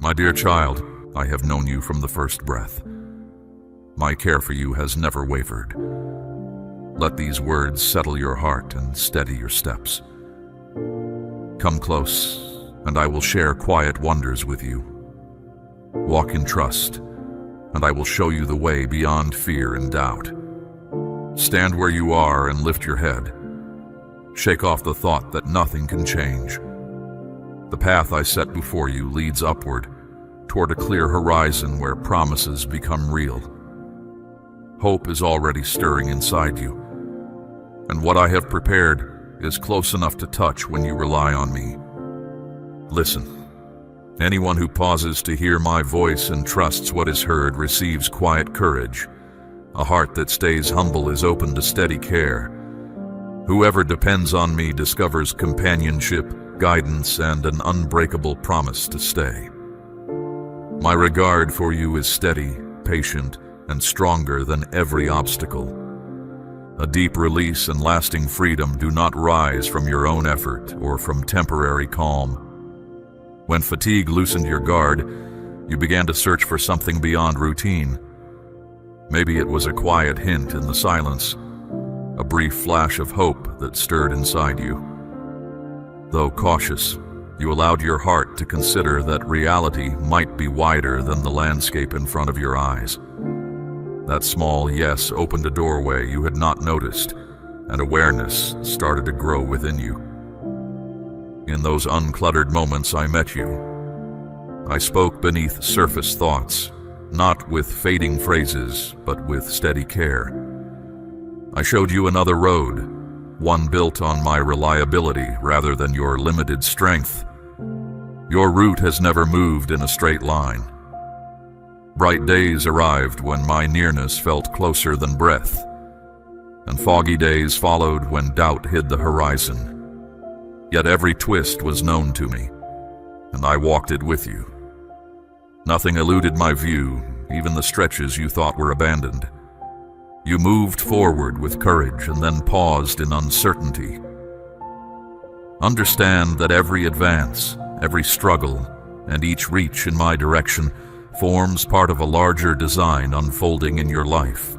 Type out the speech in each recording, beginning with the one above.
My dear child, I have known you from the first breath. My care for you has never wavered. Let these words settle your heart and steady your steps. Come close, and I will share quiet wonders with you. Walk in trust, and I will show you the way beyond fear and doubt. Stand where you are and lift your head. Shake off the thought that nothing can change. The path I set before you leads upward, toward a clear horizon where promises become real. Hope is already stirring inside you, and what I have prepared is close enough to touch when you rely on me. Listen. Anyone who pauses to hear my voice and trusts what is heard receives quiet courage. A heart that stays humble is open to steady care. Whoever depends on me discovers companionship, guidance, and an unbreakable promise to stay. My regard for you is steady, patient, and stronger than every obstacle. A deep release and lasting freedom do not rise from your own effort or from temporary calm. When fatigue loosened your guard, you began to search for something beyond routine. Maybe it was a quiet hint in the silence, a brief flash of hope that stirred inside you. Though cautious, you allowed your heart to consider that reality might be wider than the landscape in front of your eyes. That small yes opened a doorway you had not noticed, and awareness started to grow within you. In those uncluttered moments I met you. I spoke beneath surface thoughts, not with fading phrases, but with steady care. I showed you another road, one built on my reliability rather than your limited strength. Your route has never moved in a straight line. Bright days arrived when my nearness felt closer than breath, and foggy days followed when doubt hid the horizon. Yet every twist was known to me, and I walked it with you. Nothing eluded my view, even the stretches you thought were abandoned. You moved forward with courage and then paused in uncertainty. Understand that every advance, every struggle, and each reach in my direction forms part of a larger design unfolding in your life.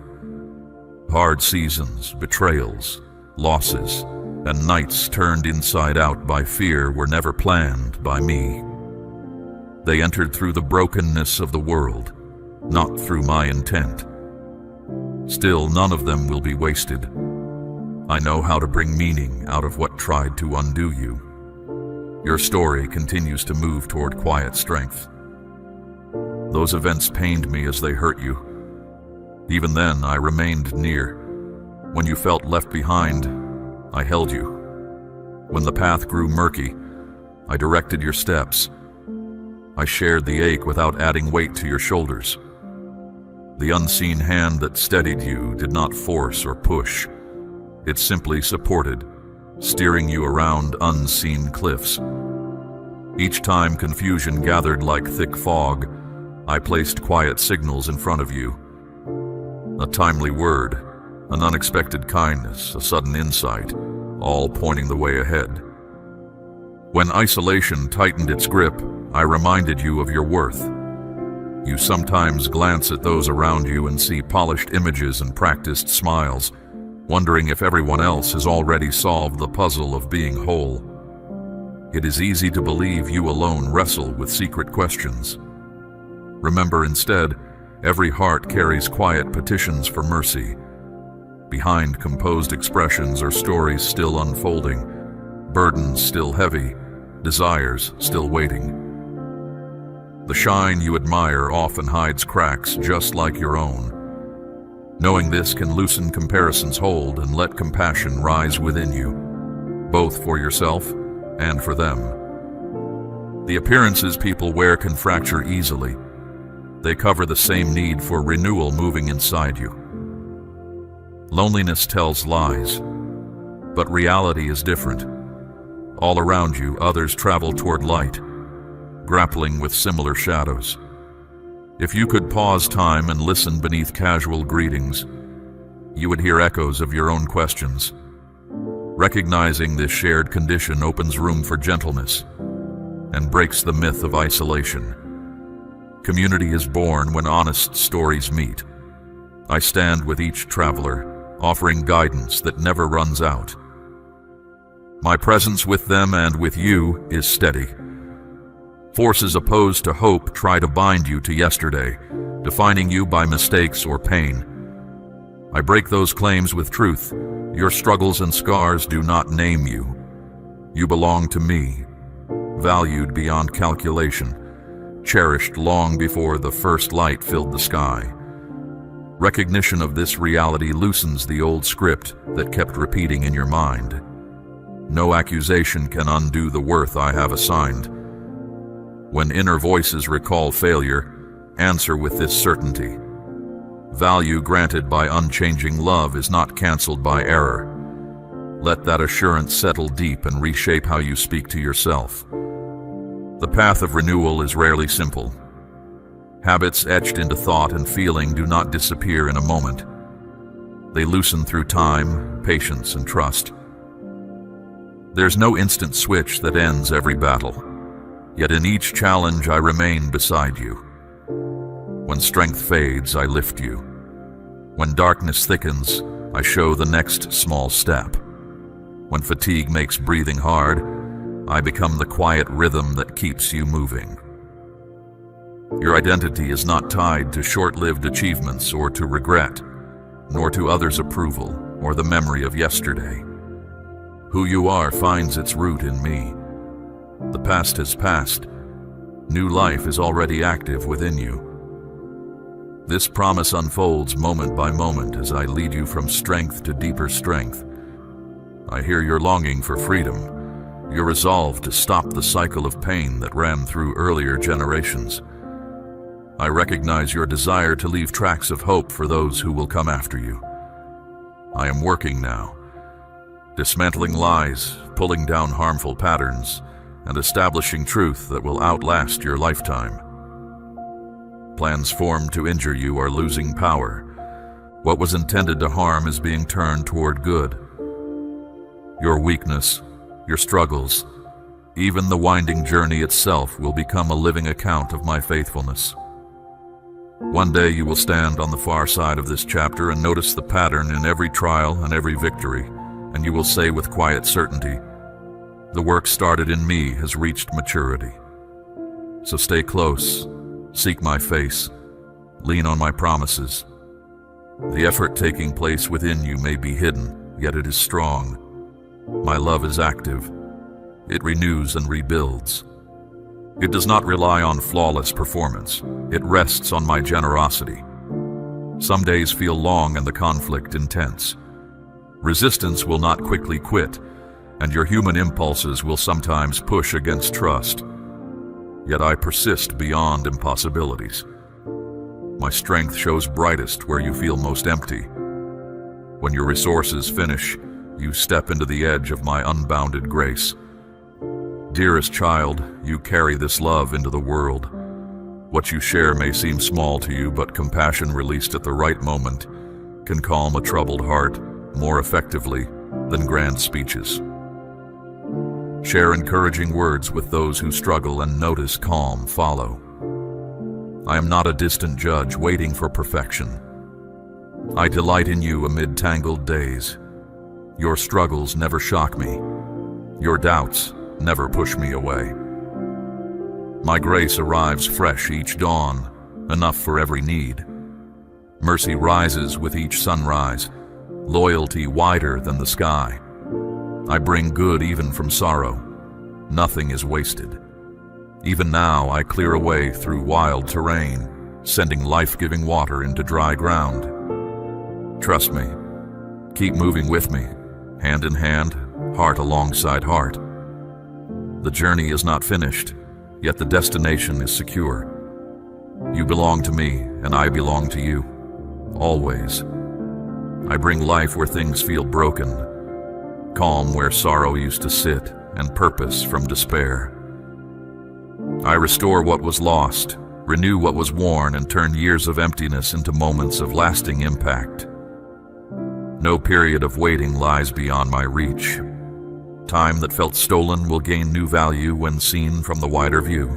Hard seasons, betrayals, losses, and nights turned inside out by fear were never planned by me. They entered through the brokenness of the world, not through my intent. Still, none of them will be wasted. I know how to bring meaning out of what tried to undo you. Your story continues to move toward quiet strength. Those events pained me as they hurt you. Even then, I remained near. When you felt left behind, I held you. When the path grew murky, I directed your steps. I shared the ache without adding weight to your shoulders. The unseen hand that steadied you did not force or push. It simply supported, steering you around unseen cliffs. Each time confusion gathered like thick fog, I placed quiet signals in front of you. A timely word, an unexpected kindness, a sudden insight, all pointing the way ahead. When isolation tightened its grip, I reminded you of your worth. You sometimes glance at those around you and see polished images and practiced smiles, wondering if everyone else has already solved the puzzle of being whole. It is easy to believe you alone wrestle with secret questions. Remember instead, every heart carries quiet petitions for mercy. Behind composed expressions are stories still unfolding, burdens still heavy, desires still waiting. The shine you admire often hides cracks just like your own. Knowing this can loosen comparison's hold and let compassion rise within you, both for yourself and for them. The appearances people wear can fracture easily. They cover the same need for renewal moving inside you. Loneliness tells lies, but reality is different. All around you, others travel toward light, grappling with similar shadows. If you could pause time and listen beneath casual greetings, you would hear echoes of your own questions. Recognizing this shared condition opens room for gentleness and breaks the myth of isolation. Community is born when honest stories meet. I stand with each traveler, offering guidance that never runs out. My presence with them and with you is steady. Forces opposed to hope try to bind you to yesterday, defining you by mistakes or pain. I break those claims with truth. Your struggles and scars do not name you. You belong to me, valued beyond calculation, cherished long before the first light filled the sky. Recognition of this reality loosens the old script that kept repeating in your mind. No accusation can undo the worth I have assigned. When inner voices recall failure, answer with this certainty. Value granted by unchanging love is not canceled by error. Let that assurance settle deep and reshape how you speak to yourself. The path of renewal is rarely simple. Habits etched into thought and feeling do not disappear in a moment. They loosen through time, patience, and trust. There's no instant switch that ends every battle. Yet in each challenge I remain beside you. When strength fades, I lift you. When darkness thickens, I show the next small step. When fatigue makes breathing hard, I become the quiet rhythm that keeps you moving. Your identity is not tied to short-lived achievements or to regret, nor to others' approval or the memory of yesterday. Who you are finds its root in me. The past has passed. New life is already active within you. This promise unfolds moment by moment as I lead you from strength to deeper strength. I hear your longing for freedom, your resolve to stop the cycle of pain that ran through earlier generations. I recognize your desire to leave tracks of hope for those who will come after you. I am working now, dismantling lies, pulling down harmful patterns, and establishing truth that will outlast your lifetime. Plans formed to injure you are losing power. What was intended to harm is being turned toward good. Your weakness, your struggles, even the winding journey itself will become a living account of my faithfulness. One day you will stand on the far side of this chapter and notice the pattern in every trial and every victory, and you will say with quiet certainty, "The work started in me has reached maturity." So stay close, seek my face, lean on my promises. The effort taking place within you may be hidden, yet it is strong. My love is active. It renews and rebuilds. It does not rely on flawless performance. It rests on my generosity. Some days feel long and the conflict intense. Resistance will not quickly quit, and your human impulses will sometimes push against trust. Yet I persist beyond impossibilities. My strength shows brightest where you feel most empty. When your resources finish, you step into the edge of my unbounded grace. Dearest child, you carry this love into the world. What you share may seem small to you, but compassion released at the right moment can calm a troubled heart more effectively than grand speeches. Share encouraging words with those who struggle and notice calm follow. I am not a distant judge waiting for perfection. I delight in you amid tangled days. Your struggles never shock me. Your doubts never push me away. My grace arrives fresh each dawn, enough for every need. Mercy rises with each sunrise, loyalty wider than the sky. I bring good even from sorrow. Nothing is wasted. Even now I clear a way through wild terrain, sending life-giving water into dry ground. Trust me. Keep moving with me, hand in hand, heart alongside heart. The journey is not finished, yet the destination is secure. You belong to me, and I belong to you, always. I bring life where things feel broken, calm where sorrow used to sit, and purpose from despair. I restore what was lost, renew what was worn, and turn years of emptiness into moments of lasting impact. No period of waiting lies beyond my reach. Time that felt stolen will gain new value when seen from the wider view.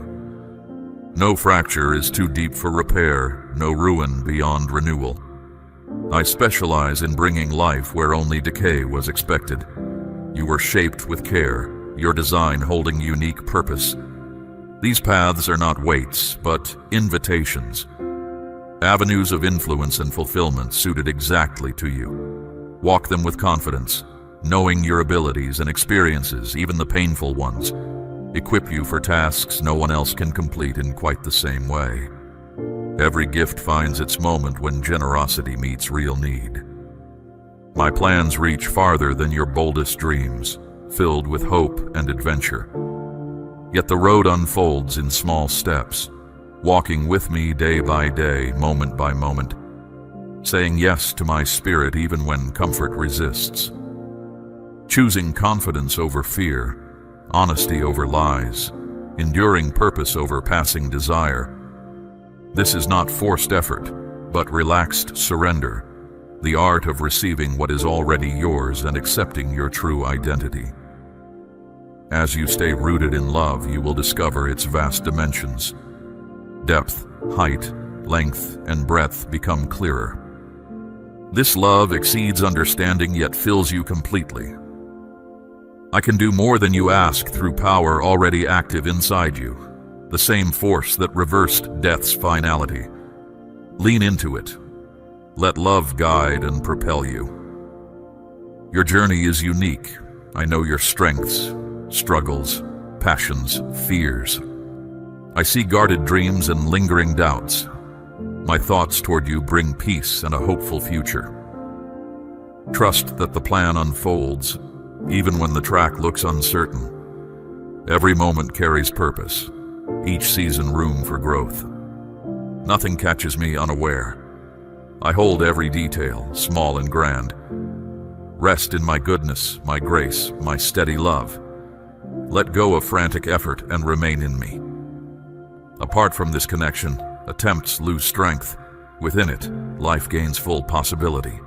No fracture is too deep for repair, no ruin beyond renewal. I specialize in bringing life where only decay was expected. You were shaped with care, your design holding unique purpose. These paths are not weights, but invitations. Avenues of influence and fulfillment suited exactly to you. Walk them with confidence, knowing your abilities and experiences, even the painful ones, equip you for tasks no one else can complete in quite the same way. Every gift finds its moment when generosity meets real need. My plans reach farther than your boldest dreams, filled with hope and adventure. Yet the road unfolds in small steps, walking with me day by day, moment by moment, saying yes to my spirit even when comfort resists. Choosing confidence over fear, honesty over lies, enduring purpose over passing desire. This is not forced effort, but relaxed surrender, the art of receiving what is already yours and accepting your true identity. As you stay rooted in love, you will discover its vast dimensions. Depth, height, length, and breadth become clearer. This love exceeds understanding yet fills you completely. I can do more than you ask through power already active inside you, the same force that reversed death's finality. Lean into it. Let love guide and propel you. Your journey is unique. I know your strengths, struggles, passions, fears. I see guarded dreams and lingering doubts. My thoughts toward you bring peace and a hopeful future. Trust that the plan unfolds, even when the track looks uncertain. Every moment carries purpose, each season room for growth. Nothing catches me unaware. I hold every detail, small and grand. Rest in my goodness, my grace, my steady love. Let go of frantic effort and remain in me. Apart from this connection, attempts lose strength. Within it, life gains full possibility.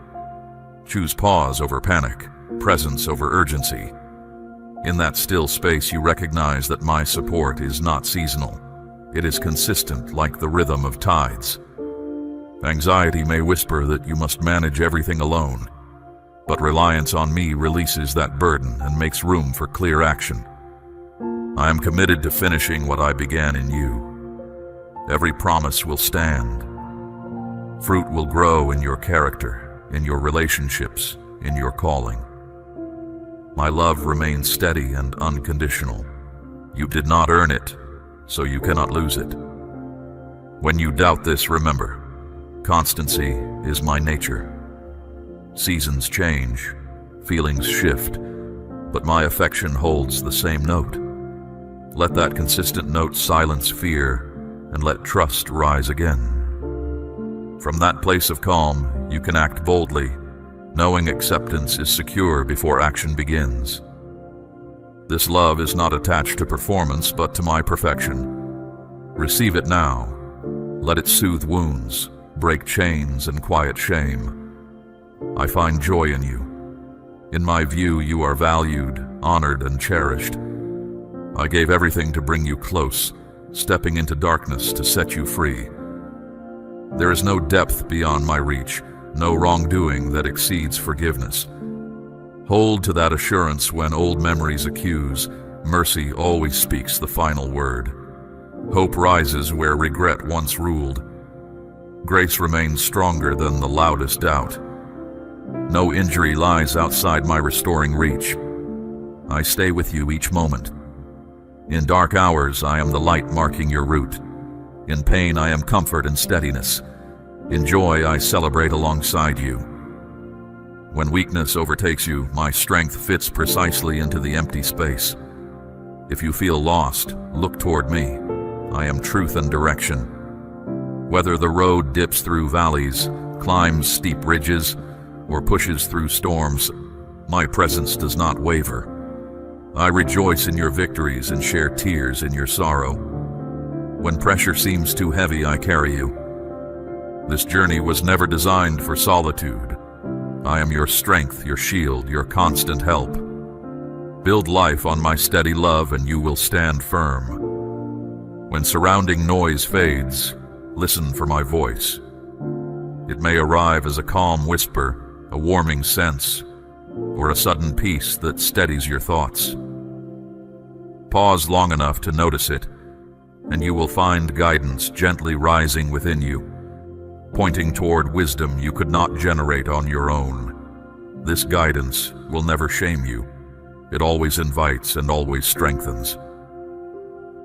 Choose pause over panic, presence over urgency. In that still space, you recognize that my support is not seasonal. It is consistent, like the rhythm of tides. Anxiety may whisper that you must manage everything alone, but reliance on me releases that burden and makes room for clear action. I am committed to finishing what I began in you. Every promise will stand. Fruit will grow in your character, in your relationships, in your calling. My love remains steady and unconditional. You did not earn it, so you cannot lose it. When you doubt this, remember, constancy is my nature. Seasons change, feelings shift, but my affection holds the same note. Let that consistent note silence fear and let trust rise again. From that place of calm, you can act boldly, knowing acceptance is secure before action begins. This love is not attached to performance, but to my perfection. Receive it now. Let it soothe wounds, break chains, and quiet shame. I find joy in you. In my view, you are valued, honored, and cherished. I gave everything to bring you close, stepping into darkness to set you free. There is no depth beyond my reach, no wrongdoing that exceeds forgiveness. Hold to that assurance when old memories accuse. Mercy always speaks the final word. Hope rises where regret once ruled. Grace remains stronger than the loudest doubt. No injury lies outside my restoring reach. I stay with you each moment. In dark hours, I am the light marking your route. In pain, I am comfort and steadiness. In joy, I celebrate alongside you. When weakness overtakes you, my strength fits precisely into the empty space. If you feel lost, look toward me. I am truth and direction. Whether the road dips through valleys, climbs steep ridges, or pushes through storms, my presence does not waver. I rejoice in your victories and share tears in your sorrow. When pressure seems too heavy, I carry you. This journey was never designed for solitude. I am your strength, your shield, your constant help. Build life on my steady love and you will stand firm. When surrounding noise fades, listen for my voice. It may arrive as a calm whisper, a warming sense, or a sudden peace that steadies your thoughts. Pause long enough to notice it, and you will find guidance gently rising within you, pointing toward wisdom you could not generate on your own. This guidance will never shame you. It always invites and always strengthens.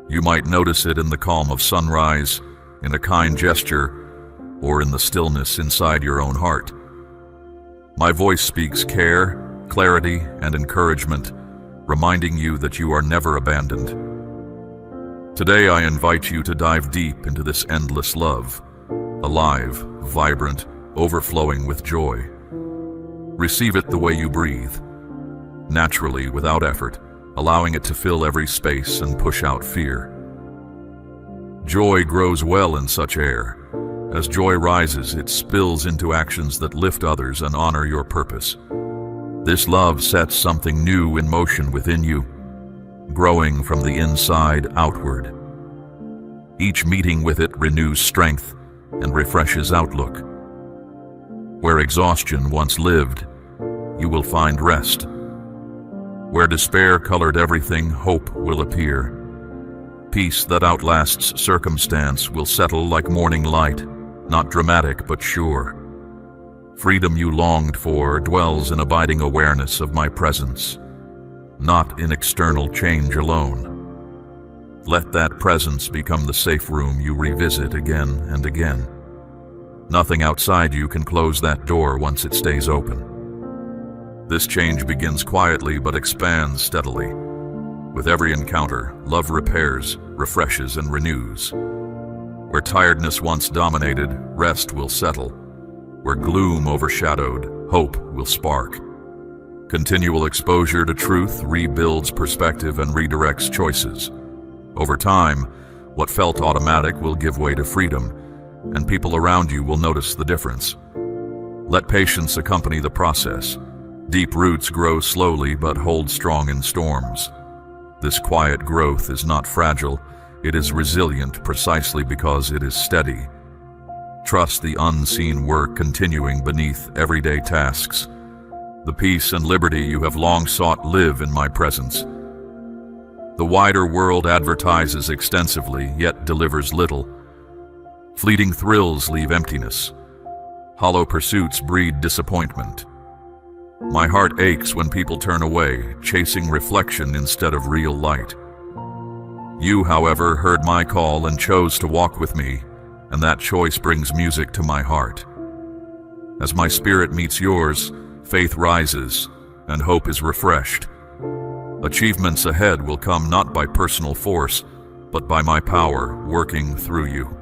You might notice it in the calm of sunrise, in a kind gesture, or in the stillness inside your own heart. My voice speaks care, clarity, and encouragement, reminding you that you are never abandoned. Today I invite you to dive deep into this endless love, alive, vibrant, overflowing with joy. Receive it the way you breathe, naturally, without effort, allowing it to fill every space and push out fear. Joy grows well in such air. As joy rises, it spills into actions that lift others and honor your purpose. This love sets something new in motion within you, growing from the inside outward. Each meeting with it renews strength and refreshes outlook. Where exhaustion once lived, you will find rest. Where despair colored everything, hope will appear. Peace that outlasts circumstance will settle like morning light, not dramatic but sure. Freedom you longed for dwells in abiding awareness of my presence, not in external change alone. Let that presence become the safe room you revisit again and again. Nothing outside you can close that door once it stays open. This change begins quietly but expands steadily. With every encounter, love repairs, refreshes, and renews. Where tiredness once dominated, rest will settle. Where gloom overshadowed, hope will spark. Continual exposure to truth rebuilds perspective and redirects choices. Over time, what felt automatic will give way to freedom, and people around you will notice the difference. Let patience accompany the process. Deep roots grow slowly but hold strong in storms. This quiet growth is not fragile, it is resilient precisely because it is steady. Trust the unseen work continuing beneath everyday tasks. The peace and liberty you have long sought live in my presence. The wider world advertises extensively, yet delivers little. Fleeting thrills leave emptiness. Hollow pursuits breed disappointment. My heart aches when people turn away, chasing reflection instead of real light. You, however, heard my call and chose to walk with me, and that choice brings music to my heart. As my spirit meets yours, faith rises, and hope is refreshed. Achievements ahead will come not by personal force, but by my power working through you.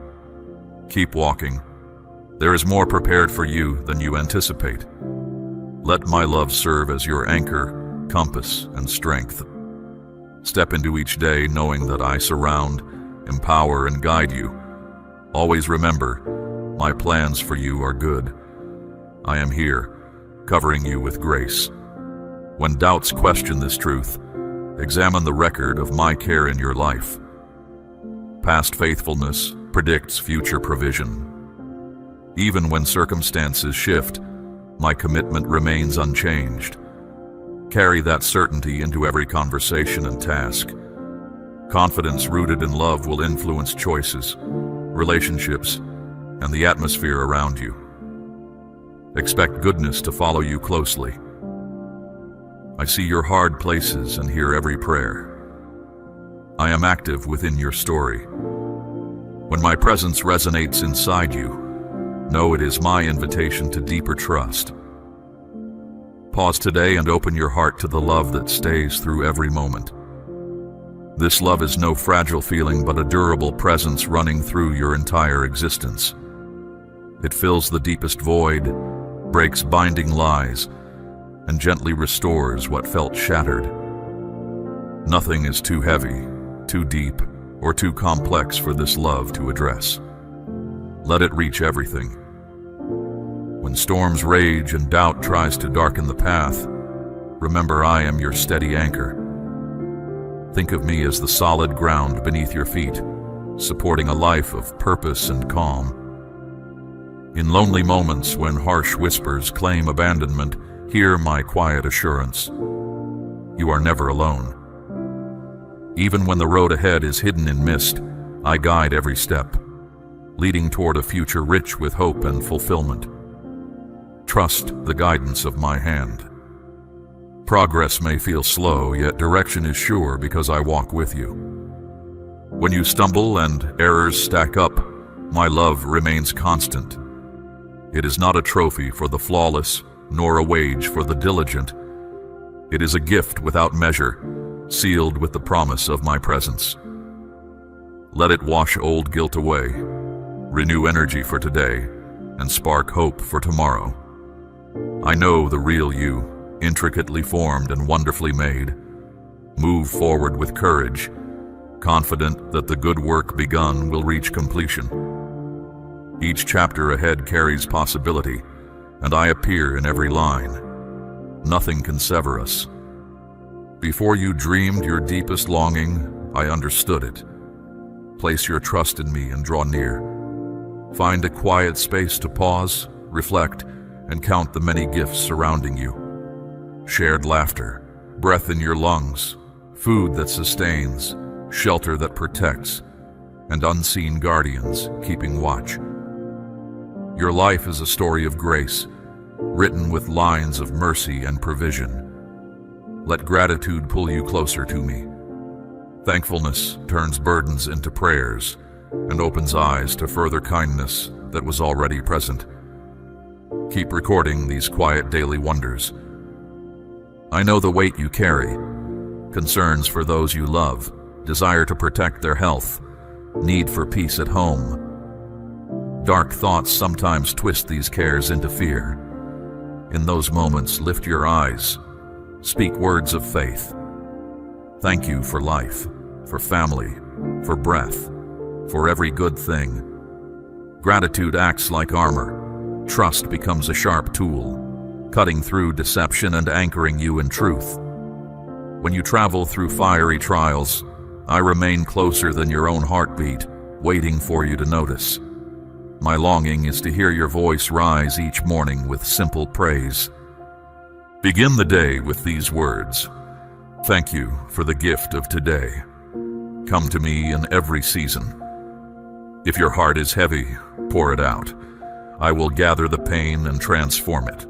Keep walking. There is more prepared for you than you anticipate. Let my love serve as your anchor, compass, and strength. Step into each day knowing that I surround, empower, and guide you. Always remember, my plans for you are good. I am here, covering you with grace. When doubts question this truth, examine the record of my care in your life. Past faithfulness predicts future provision. Even when circumstances shift, my commitment remains unchanged. Carry that certainty into every conversation and task. Confidence rooted in love will influence choices, relationships, and the atmosphere around you. Expect goodness to follow you closely. I see your hard places and hear every prayer. I am active within your story. When my presence resonates inside you, know it is my invitation to deeper trust. Pause today and open your heart to the love that stays through every moment. This love is no fragile feeling but a durable presence running through your entire existence. It fills the deepest void, breaks binding lies, and gently restores what felt shattered. Nothing is too heavy, too deep, or too complex for this love to address. Let it reach everything. When storms rage and doubt tries to darken the path, remember I am your steady anchor. Think of me as the solid ground beneath your feet, supporting a life of purpose and calm. In lonely moments when harsh whispers claim abandonment, hear my quiet assurance. You are never alone. Even when the road ahead is hidden in mist, I guide every step, leading toward a future rich with hope and fulfillment. Trust the guidance of my hand. Progress may feel slow, yet direction is sure because I walk with you. When you stumble and errors stack up, my love remains constant. It is not a trophy for the flawless, nor a wage for the diligent. It is a gift without measure, sealed with the promise of my presence. Let it wash old guilt away, renew energy for today, and spark hope for tomorrow. I know the real you, intricately formed and wonderfully made. Move forward with courage, confident that the good work begun will reach completion. Each chapter ahead carries possibility, and I appear in every line. Nothing can sever us. Before you dreamed your deepest longing, I understood it. Place your trust in me and draw near. Find a quiet space to pause, reflect, and count the many gifts surrounding you. Shared laughter, breath in your lungs, food that sustains, shelter that protects, and unseen guardians keeping watch. Your life is a story of grace, written with lines of mercy and provision. Let gratitude pull you closer to me. Thankfulness turns burdens into prayers and opens eyes to further kindness that was already present. Keep recording these quiet daily wonders. I know the weight you carry, concerns for those you love, desire to protect their health, need for peace at home. Dark thoughts sometimes twist these cares into fear. In those moments, lift your eyes, speak words of faith. Thank you for life, for family, for breath, for every good thing. Gratitude acts like armor. Trust becomes a sharp tool, cutting through deception and anchoring you in truth. When you travel through fiery trials, I remain closer than your own heartbeat, waiting for you to notice. My longing is to hear your voice rise each morning with simple praise. Begin the day with these words. Thank you for the gift of today. Come to me in every season. If your heart is heavy, pour it out. I will gather the pain and transform it.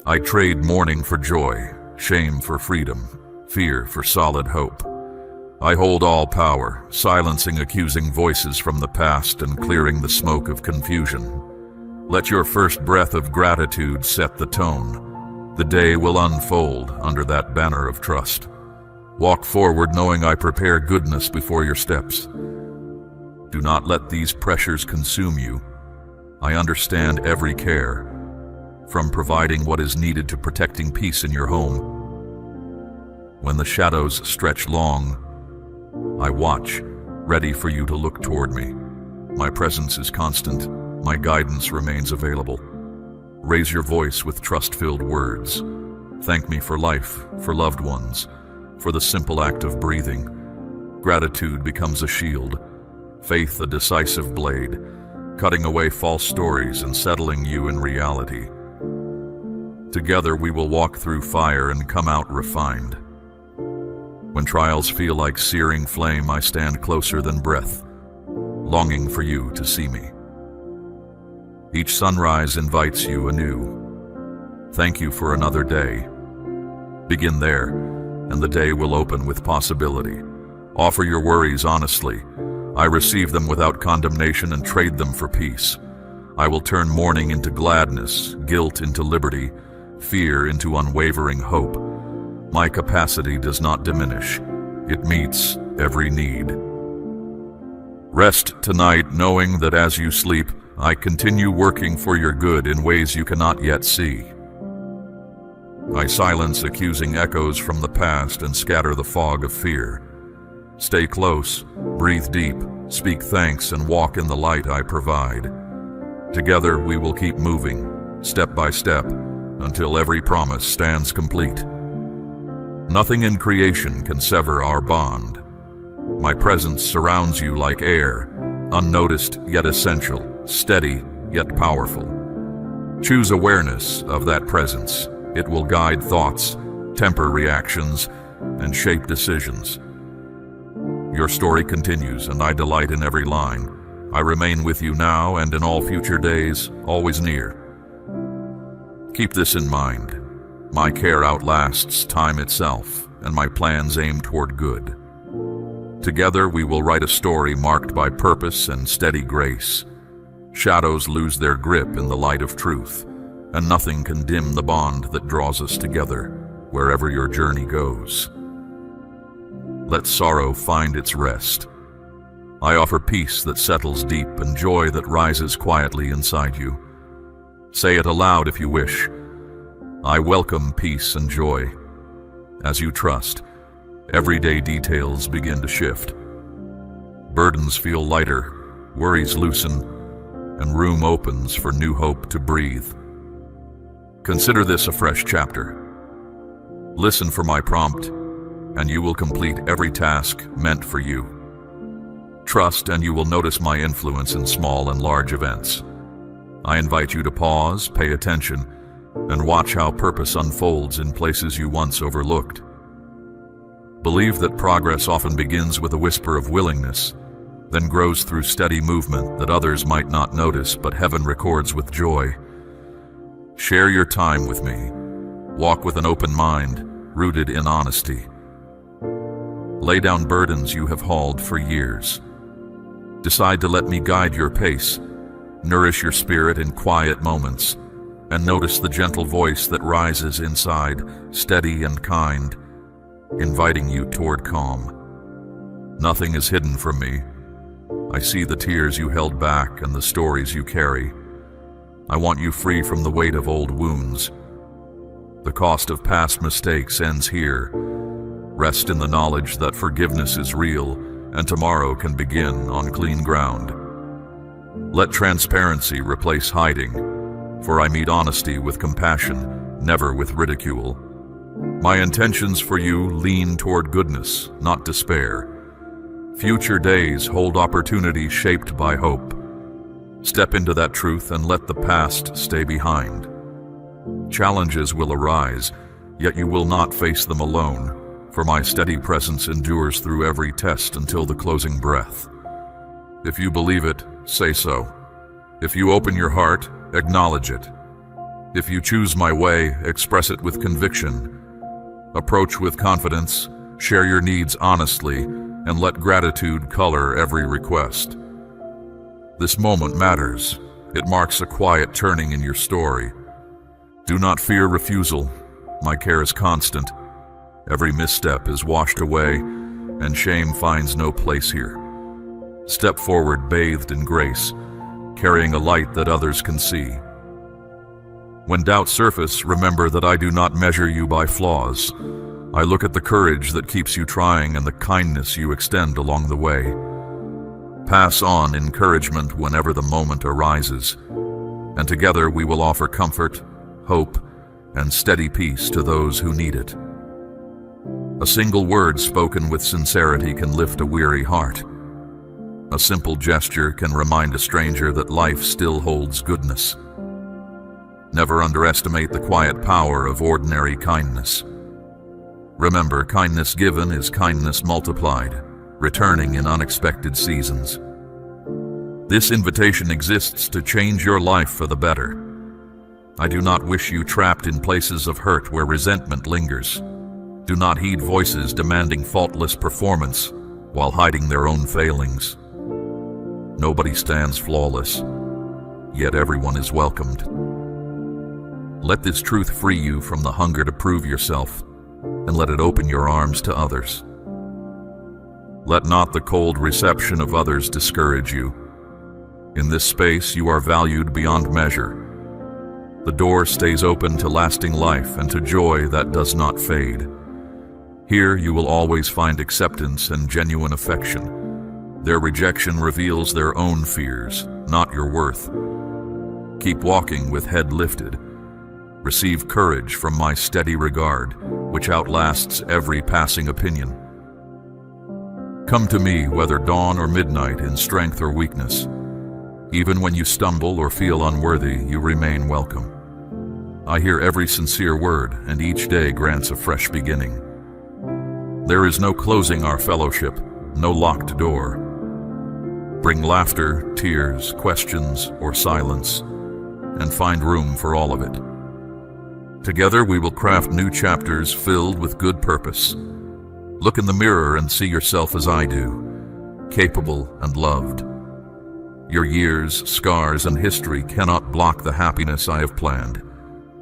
I trade mourning for joy, shame for freedom, fear for solid hope. I hold all power, silencing accusing voices from the past and clearing the smoke of confusion. Let your first breath of gratitude set the tone. The day will unfold under that banner of trust. Walk forward knowing I prepare goodness before your steps. Do not let these pressures consume you. I understand every care, from providing what is needed to protecting peace in your home. When the shadows stretch long, I watch, ready for you to look toward me. My presence is constant. My guidance remains available. Raise your voice with trust-filled words. Thank me for life, for loved ones, for the simple act of breathing. Gratitude becomes a shield, faith a decisive blade, cutting away false stories and settling you in reality. Together we will walk through fire and come out refined. When trials feel like searing flame, I stand closer than breath, longing for you to see me. Each sunrise invites you anew. Thank you for another day. Begin there, and the day will open with possibility. Offer your worries honestly. I receive them without condemnation and trade them for peace. I will turn mourning into gladness, guilt into liberty, fear into unwavering hope. My capacity does not diminish. It meets every need. Rest tonight knowing that as you sleep, I continue working for your good in ways you cannot yet see. I silence accusing echoes from the past and scatter the fog of fear. Stay close, breathe deep, speak thanks, and walk in the light I provide. Together we will keep moving, step by step, until every promise stands complete. Nothing in creation can sever our bond. My presence surrounds you like air, unnoticed yet essential, steady yet powerful. Choose awareness of that presence. It will guide thoughts, temper reactions, and shape decisions. Your story continues, and I delight in every line. I remain with you now and in all future days, always near. Keep this in mind. My care outlasts time itself, and my plans aim toward good. Together we will write a story marked by purpose and steady grace. Shadows lose their grip in the light of truth, and nothing can dim the bond that draws us together, wherever your journey goes. Let sorrow find its rest. I offer peace that settles deep and joy that rises quietly inside you. Say it aloud if you wish. I welcome peace and joy. As you trust, everyday details begin to shift. Burdens feel lighter, worries loosen, and room opens for new hope to breathe. Consider this a fresh chapter. Listen for my prompt, and you will complete every task meant for you. Trust, and you will notice my influence in small and large events. I invite you to pause, pay attention, and watch how purpose unfolds in places you once overlooked. Believe that progress often begins with a whisper of willingness, then grows through steady movement that others might not notice, but heaven records with joy. Share your time with me. Walk with an open mind, rooted in honesty. Lay down burdens you have hauled for years. Decide to let me guide your pace, nourish your spirit in quiet moments, and notice the gentle voice that rises inside, steady and kind, inviting you toward calm. Nothing is hidden from me. I see the tears you held back and the stories you carry. I want you free from the weight of old wounds. The cost of past mistakes ends here. Rest in the knowledge that forgiveness is real, and tomorrow can begin on clean ground. Let transparency replace hiding, for I meet honesty with compassion, never with ridicule. My intentions for you lean toward goodness, not despair. Future days hold opportunity shaped by hope. Step into that truth and let the past stay behind. Challenges will arise, yet you will not face them alone, for my steady presence endures through every test until the closing breath. If you believe it, say so. If you open your heart, acknowledge it. If you choose my way, express it with conviction. Approach with confidence, share your needs honestly, and let gratitude color every request. This moment matters. It marks a quiet turning in your story. Do not fear refusal. My care is constant. Every misstep is washed away, and shame finds no place here. Step forward bathed in grace, carrying a light that others can see. When doubts surface, remember that I do not measure you by flaws. I look at the courage that keeps you trying and the kindness you extend along the way. Pass on encouragement whenever the moment arises, and together we will offer comfort, hope, and steady peace to those who need it. A single word spoken with sincerity can lift a weary heart. A simple gesture can remind a stranger that life still holds goodness. Never underestimate the quiet power of ordinary kindness. Remember, kindness given is kindness multiplied, returning in unexpected seasons. This invitation exists to change your life for the better. I do not wish you trapped in places of hurt where resentment lingers. Do not heed voices demanding faultless performance while hiding their own failings. Nobody stands flawless, yet everyone is welcomed. Let this truth free you from the hunger to prove yourself, and let it open your arms to others. Let not the cold reception of others discourage you. In this space, you are valued beyond measure. The door stays open to lasting life and to joy that does not fade. Here you will always find acceptance and genuine affection. Their rejection reveals their own fears, not your worth. Keep walking with head lifted. Receive courage from my steady regard, which outlasts every passing opinion. Come to me, whether dawn or midnight, in strength or weakness. Even when you stumble or feel unworthy, you remain welcome. I hear every sincere word, and each day grants a fresh beginning. There is no closing our fellowship, no locked door. Bring laughter, tears, questions, or silence, and find room for all of it. Together we will craft new chapters filled with good purpose. Look in the mirror and see yourself as I do, capable and loved. Your years, scars, and history cannot block the happiness I have planned.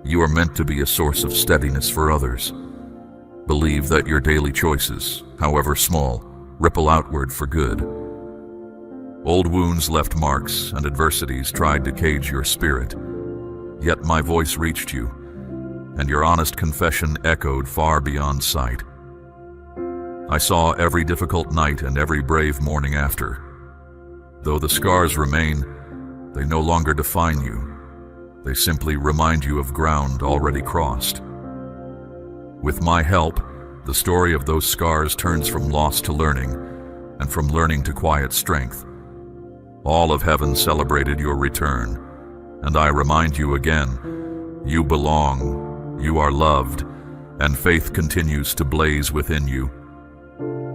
You are meant to be a source of steadiness for others. Believe that your daily choices, however small, ripple outward for good. Old wounds left marks, and adversities tried to cage your spirit. Yet my voice reached you, and your honest confession echoed far beyond sight. I saw every difficult night and every brave morning after. Though the scars remain, they no longer define you. They simply remind you of ground already crossed. With my help, the story of those scars turns from loss to learning, and from learning to quiet strength. All of heaven celebrated your return, and I remind you again, you belong, you are loved, and faith continues to blaze within you.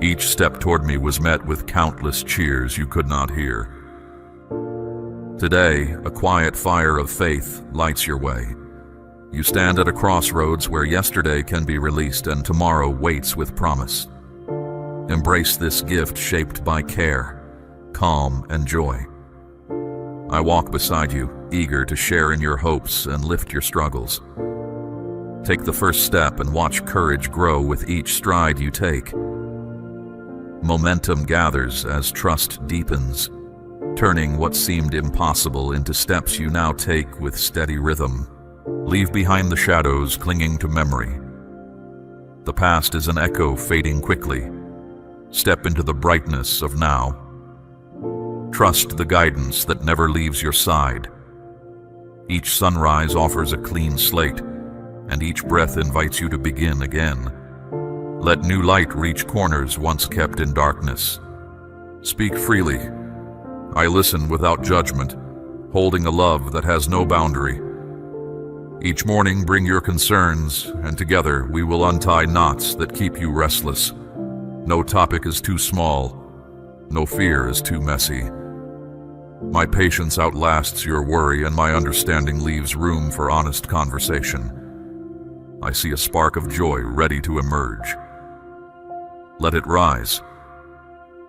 Each step toward me was met with countless cheers you could not hear. Today, a quiet fire of faith lights your way. You stand at a crossroads where yesterday can be released and tomorrow waits with promise. Embrace this gift shaped by care, calm, and joy. I walk beside you, eager to share in your hopes and lift your struggles. Take the first step and watch courage grow with each stride you take. Momentum gathers as trust deepens, turning what seemed impossible into steps you now take with steady rhythm. Leave behind the shadows clinging to memory. The past is an echo fading quickly. Step into the brightness of now. Trust the guidance that never leaves your side. Each sunrise offers a clean slate, and each breath invites you to begin again. Let new light reach corners once kept in darkness. Speak freely. I listen without judgment, holding a love that has no boundary. Each morning bring your concerns, and together we will untie knots that keep you restless. No topic is too small, no fear is too messy. My patience outlasts your worry, and my understanding leaves room for honest conversation. I see a spark of joy ready to emerge. Let it rise.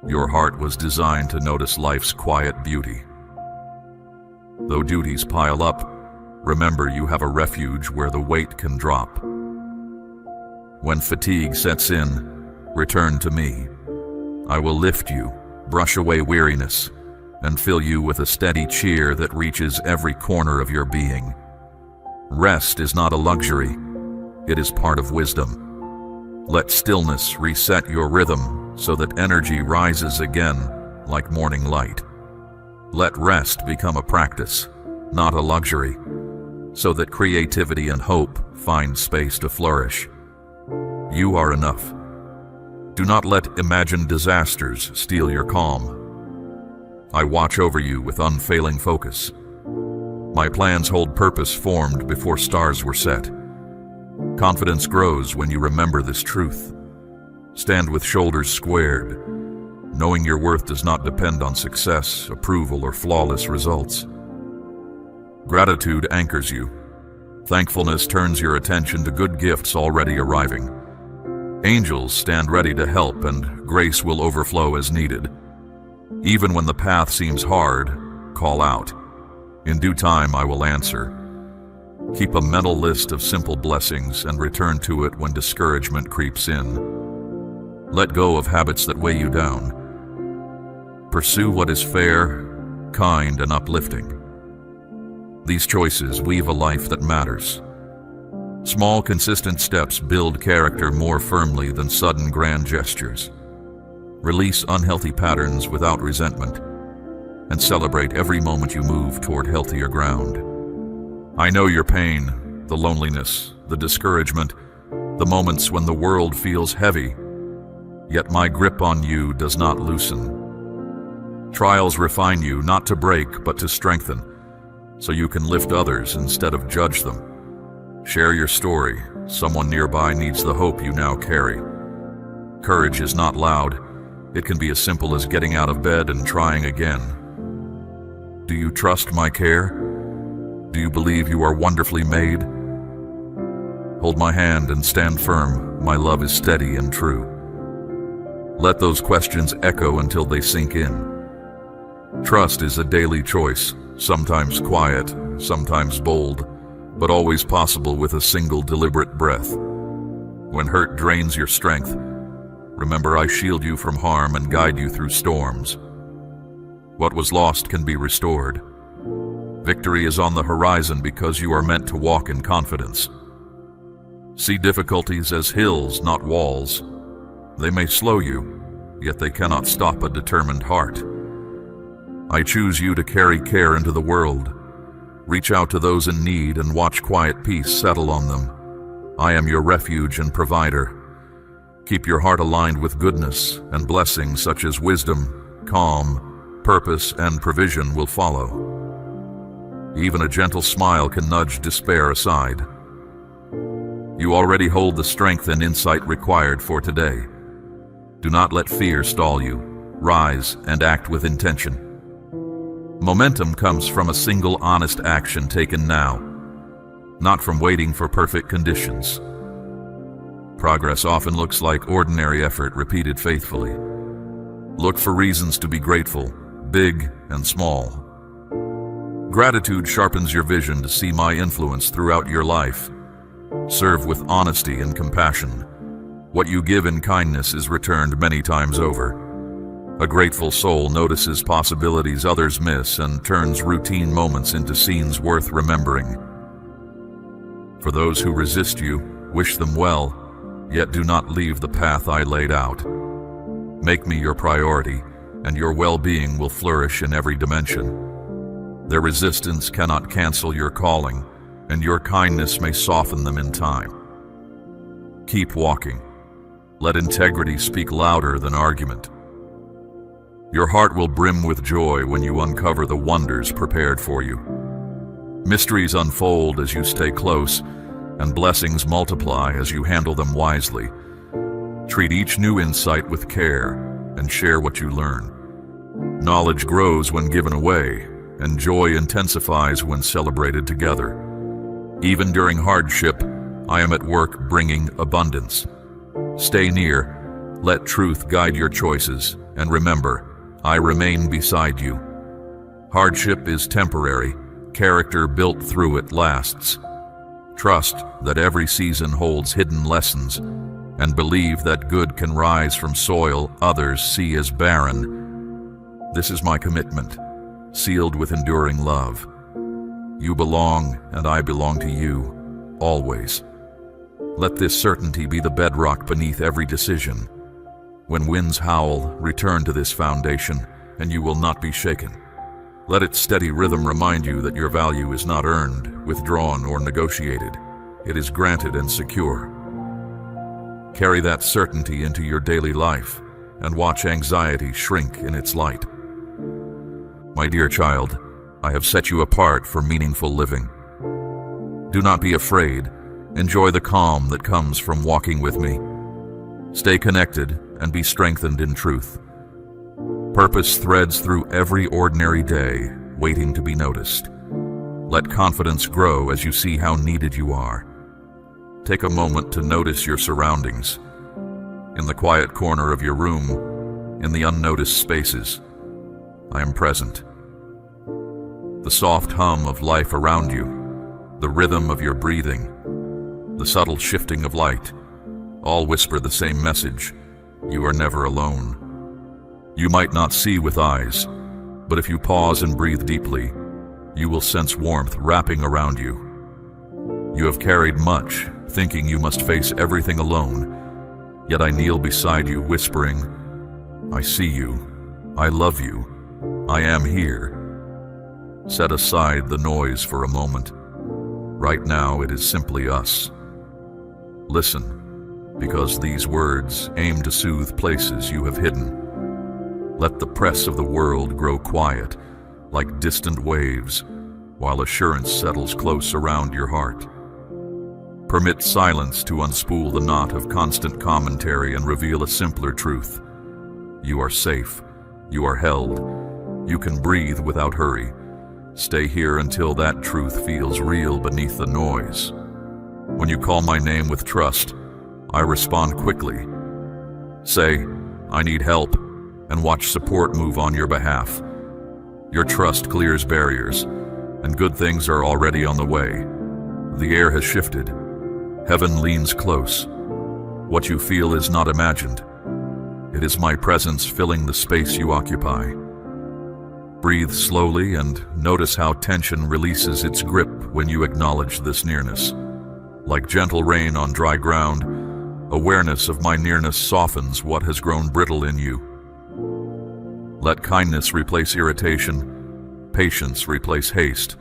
Your heart was designed to notice life's quiet beauty. Though duties pile up, remember you have a refuge where the weight can drop. When fatigue sets in, return to me. I will lift you, brush away weariness, and fill you with a steady cheer that reaches every corner of your being. Rest is not a luxury, it is part of wisdom. Let stillness reset your rhythm so that energy rises again like morning light. Let rest become a practice, not a luxury, so that creativity and hope find space to flourish. You are enough. Do not let imagined disasters steal your calm. I watch over you with unfailing focus. My plans hold purpose formed before stars were set. Confidence grows when you remember this truth. Stand with shoulders squared, knowing your worth does not depend on success, approval, or flawless results. Gratitude anchors you. Thankfulness turns your attention to good gifts already arriving. Angels stand ready to help, and grace will overflow as needed. Even when the path seems hard, call out. In due time I will answer. Keep a mental list of simple blessings and return to it when discouragement creeps in. Let go of habits that weigh you down. Pursue what is fair, kind, and uplifting. These choices weave a life that matters. Small, consistent steps build character more firmly than sudden grand gestures. Release unhealthy patterns without resentment, and celebrate every moment you move toward healthier ground. I know your pain, the loneliness, the discouragement, the moments when the world feels heavy. yet my grip on you does not loosen. Trials refine you not to break, but to strengthen, so you can lift others instead of judge them. Share your story. Someone nearby needs the hope you now carry. Courage is not loud. It can be as simple as getting out of bed and trying again. Do you trust my care? Do you believe you are wonderfully made? Hold my hand and stand firm. My love is steady and true. Let those questions echo until they sink in. Trust is a daily choice, sometimes quiet, sometimes bold, but always possible with a single deliberate breath. When hurt drains your strength, remember I shield you from harm and guide you through storms. What was lost can be restored. Victory is on the horizon because you are meant to walk in confidence. See difficulties as hills, not walls. They may slow you, yet they cannot stop a determined heart. I choose you to carry care into the world. Reach out to those in need and watch quiet peace settle on them. I am your refuge and provider. Keep your heart aligned with goodness, and blessings such as wisdom, calm, purpose, and provision will follow. Even a gentle smile can nudge despair aside. You already hold the strength and insight required for today. Do not let fear stall you. Rise and act with intention. Momentum comes from a single honest action taken now, not from waiting for perfect conditions. Progress often looks like ordinary effort repeated faithfully. Look for reasons to be grateful, big and small. Gratitude sharpens your vision to see my influence throughout your life. Serve with honesty and compassion. What you give in kindness is returned many times over. A grateful soul notices possibilities others miss and turns routine moments into scenes worth remembering. For those who resist you, wish them well, yet do not leave the path I laid out. Make me your priority, and your well-being will flourish in every dimension. Their resistance cannot cancel your calling, and your kindness may soften them in time. Keep walking. Let integrity speak louder than argument. Your heart will brim with joy when you uncover the wonders prepared for you. Mysteries unfold as you stay close, and blessings multiply as you handle them wisely. Treat each new insight with care and share what you learn. Knowledge grows when given away, and joy intensifies when celebrated together. Even during hardship, I am at work bringing abundance. Stay near, let truth guide your choices, and remember, I remain beside you. Hardship is temporary, character built through it lasts. Trust that every season holds hidden lessons, and believe that good can rise from soil others see as barren. This is my commitment, sealed with enduring love. You belong, and I belong to you, always. Let this certainty be the bedrock beneath every decision. When winds howl, return to this foundation, and you will not be shaken. Let its steady rhythm remind you that your value is not earned, withdrawn, or negotiated. It is granted and secure. Carry that certainty into your daily life, and watch anxiety shrink in its light. My dear child, I have set you apart for meaningful living. Do not be afraid. Enjoy the calm that comes from walking with me. Stay connected and be strengthened in truth. Purpose threads through every ordinary day, waiting to be noticed. Let confidence grow as you see how needed you are. Take a moment to notice your surroundings. In the quiet corner of your room, in the unnoticed spaces, I am present. The soft hum of life around you, the rhythm of your breathing, the subtle shifting of light, all whisper the same message: you are never alone. You might not see with eyes, but if you pause and breathe deeply, you will sense warmth wrapping around you. You have carried much, thinking you must face everything alone, yet I kneel beside you whispering, I see you, I love you, I am here. Set aside the noise for a moment. Right now it is simply us. Listen, because these words aim to soothe places you have hidden. Let the press of the world grow quiet, like distant waves, while assurance settles close around your heart. Permit silence to unspool the knot of constant commentary and reveal a simpler truth. You are safe. You are held. You can breathe without hurry. Stay here until that truth feels real beneath the noise. When you call my name with trust, I respond quickly. Say, "I need help," and watch support move on your behalf. Your trust clears barriers, and good things are already on the way. The air has shifted. Heaven leans close. What you feel is not imagined. It is my presence filling the space you occupy. Breathe slowly and notice how tension releases its grip when you acknowledge this nearness. Like gentle rain on dry ground, awareness of my nearness softens what has grown brittle in you. Let kindness replace irritation, patience replace haste,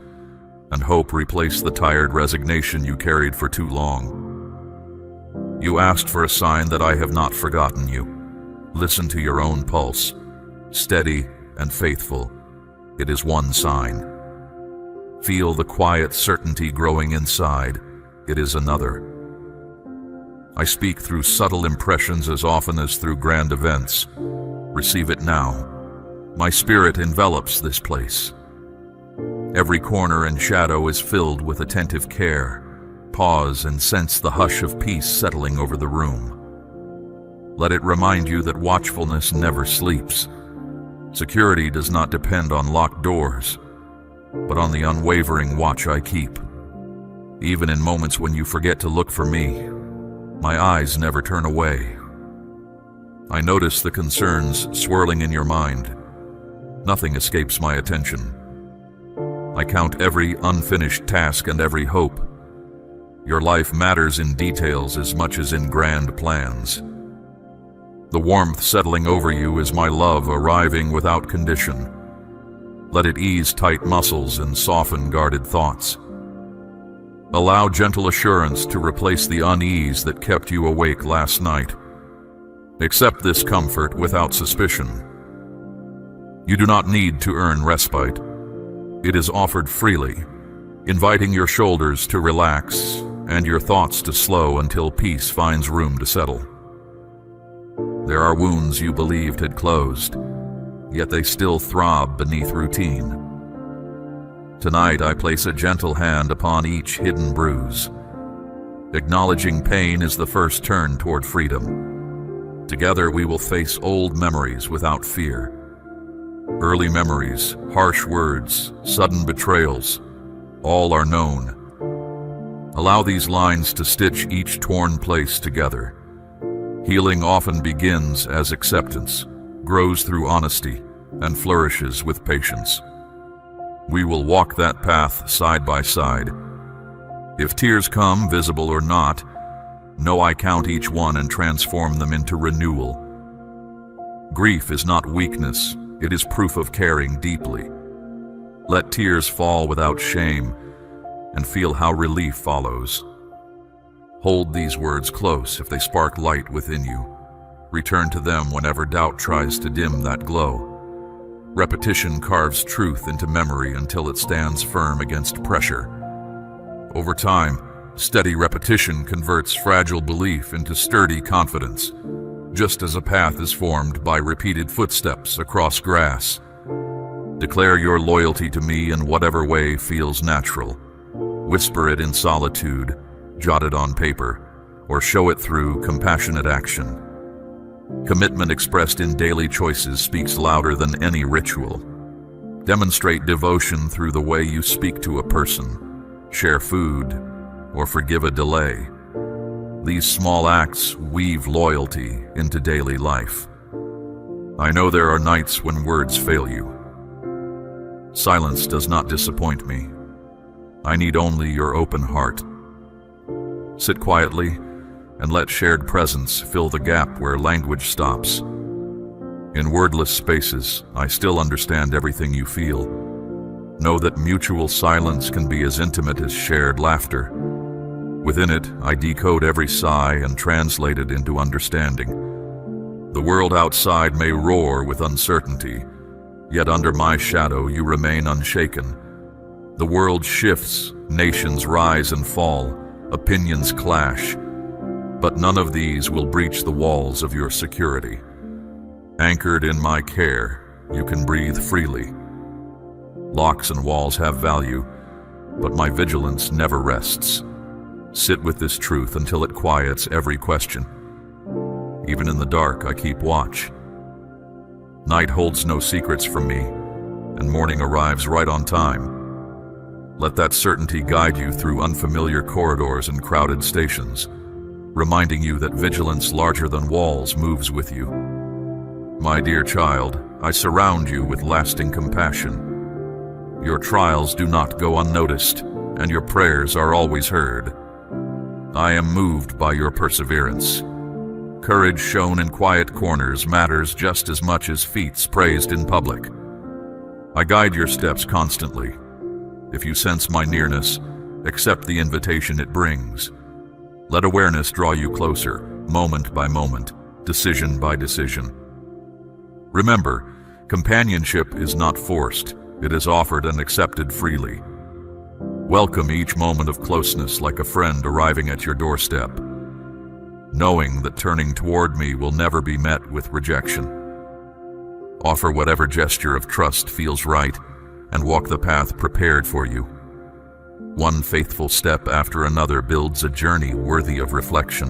and hope replace the tired resignation you carried for too long. You asked for a sign that I have not forgotten you. Listen to your own pulse. Steady and faithful. It is one sign. Feel the quiet certainty growing inside. It is another. I speak through subtle impressions as often as through grand events. Receive it now. My spirit envelops this place. Every corner and shadow is filled with attentive care. Pause and sense the hush of peace settling over the room. Let it remind you that watchfulness never sleeps. Security does not depend on locked doors, but on the unwavering watch I keep. Even in moments when you forget to look for me, my eyes never turn away. I notice the concerns swirling in your mind. Nothing escapes my attention. I count every unfinished task and every hope. Your life matters in details as much as in grand plans. The warmth settling over you is my love arriving without condition. Let it ease tight muscles and soften guarded thoughts. Allow gentle assurance to replace the unease that kept you awake last night. Accept this comfort without suspicion. You do not need to earn respite. It is offered freely, inviting your shoulders to relax and your thoughts to slow until peace finds room to settle. There are wounds you believed had closed, yet they still throb beneath routine. Tonight I place a gentle hand upon each hidden bruise. Acknowledging pain is the first turn toward freedom. Together we will face old memories without fear. Early memories, harsh words, sudden betrayals, all are known. Allow these lines to stitch each torn place together. Healing often begins as acceptance, grows through honesty, and flourishes with patience. We will walk that path side by side. If tears come, visible or not, know I count each one and transform them into renewal. Grief is not weakness, it is proof of caring deeply. Let tears fall without shame, and feel how relief follows. Hold these words close if they spark light within you. Return to them whenever doubt tries to dim that glow. Repetition carves truth into memory until it stands firm against pressure. Over time, steady repetition converts fragile belief into sturdy confidence, just as a path is formed by repeated footsteps across grass. Declare your loyalty to me in whatever way feels natural. Whisper it in solitude, jot it on paper, or show it through compassionate action. Commitment expressed in daily choices speaks louder than any ritual. Demonstrate devotion through the way you speak to a person, share food, or forgive a delay. These small acts weave loyalty into daily life. I know there are nights when words fail you. Silence does not disappoint me. I need only your open heart. Sit quietly and let shared presence fill the gap where language stops. In wordless spaces, I still understand everything you feel. Know that mutual silence can be as intimate as shared laughter. Within it, I decode every sigh and translate it into understanding. The world outside may roar with uncertainty, yet under my shadow you remain unshaken. The world shifts, nations rise and fall, opinions clash, but none of these will breach the walls of your security. Anchored in my care, you can breathe freely. Locks and walls have value, but my vigilance never rests. Sit with this truth until it quiets every question. Even in the dark, I keep watch. Night holds no secrets from me, and morning arrives right on time. Let that certainty guide you through unfamiliar corridors and crowded stations, reminding you that vigilance larger than walls moves with you. My dear child, I surround you with lasting compassion. Your trials do not go unnoticed, and your prayers are always heard. I am moved by your perseverance. Courage shown in quiet corners matters just as much as feats praised in public. I guide your steps constantly. If you sense my nearness, accept the invitation it brings. Let awareness draw you closer, moment by moment, decision by decision. Remember, companionship is not forced, it is offered and accepted freely. Welcome each moment of closeness like a friend arriving at your doorstep, knowing that turning toward me will never be met with rejection. Offer whatever gesture of trust feels right, and walk the path prepared for you. One faithful step after another builds a journey worthy of reflection.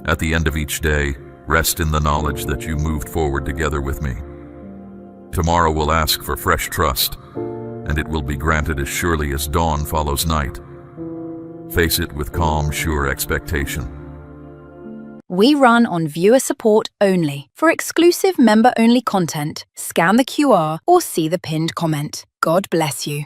At the end of each day, rest in the knowledge that you moved forward together with me. Tomorrow will ask for fresh trust, and it will be granted as surely as dawn follows night. Face it with calm, sure expectation. We run on viewer support only. For exclusive member-only content, scan the QR or see the pinned comment. God bless you.